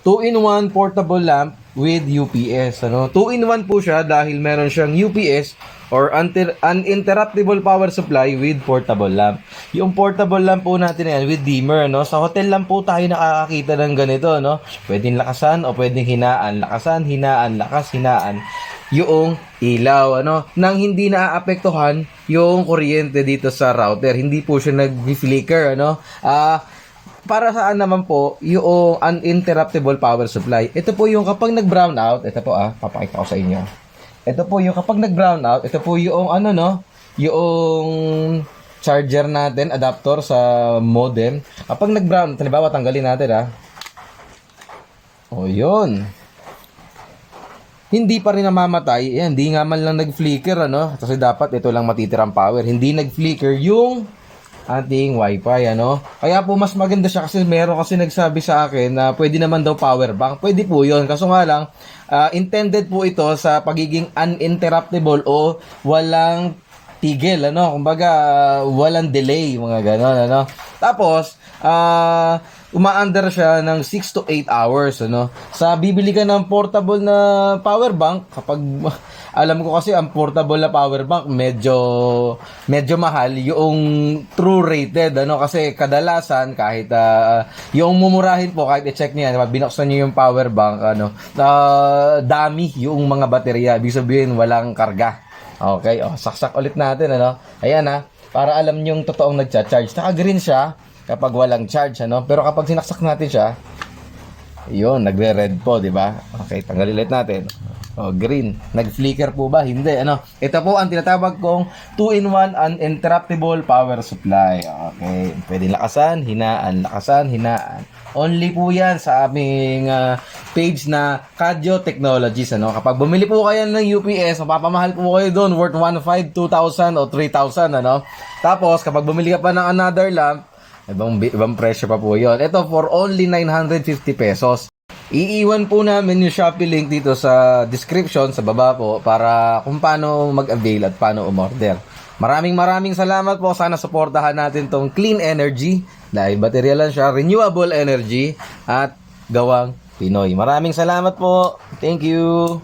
2-in-1 portable lamp with UPS. 2-in-1 po siya dahil meron siyang UPS or uninterruptible power supply with portable lamp. Yung portable lamp po natin yan with dimmer, Sa hotel lang po tayo nakakakita ng ganito, Pwedeng lakasan o pwedeng hinaan. Lakasan, hinaan, lakas, hinaan. Yung ilaw, nang hindi naaapektuhan yung kuryente dito sa router. Hindi po siya nag-flicker, para saan naman po yung uninterruptible power supply. Ito po yung kapag nag-brown out, ito po papakita ko sa inyo. Ito po yung kapag nag-brown out, ito po yung yung charger natin, adapter sa modem. Kapag nag-brown, halimbawa tanggalin natin yun. Hindi pa rin namamatay. Hindi nga man lang nag-flicker, Kasi dapat ito lang matitirang power. Hindi nag-flicker yung ating wifi, Kaya po mas maganda siya kasi meron kasi nagsabi sa akin na pwede naman daw power bank. Pwede po yun. Kaso nga lang, intended po ito sa pagiging uninterruptible o walang tigil, Kumbaga, walang delay, mga ganon, Tapos, uma-under siya ng 6 to 8 hours, Sa bibili ka ng portable na power bank, kapag alam ko kasi ang portable na power bank medyo mahal yung true rated, kasi kadalasan kahit yung mumurahin po, kahit i-check niyo yan, binuksan niyo yung power bank, dami yung mga baterya, ibig sabihin walang karga. Okay, saksak ulit natin, Ayan para alam niyo yung totoong nagcha-charge. Naka-green siya kapag walang charge, Pero kapag sinaksak natin siya, yun, nagre-red po, di ba? Okay, tanggalin ulit natin. Green. Nag-flicker po ba? Hindi, Ito po ang tinatawag kong 2-in-1 uninterruptible power supply. Okay, pwedeng lakasan, hinaan, lakasan, hinaan. Only po yan sa aming page na Kadyo Technologies, Kapag bumili po kayo ng UPS, mapapamahal po kayo doon, worth 1,500, 2,000 o 3,000, Tapos, kapag bumili ka pa ng another lamp, ibang presyo pa po yun. Ito for only 950 pesos. Iiwan po namin yung Shopee link dito sa description sa baba po para kung paano mag-avail at paano umorder. Maraming salamat po. Sana suportahan natin tong clean energy dahil baterya lang siya, renewable energy at gawang Pinoy. Maraming salamat po. Thank you.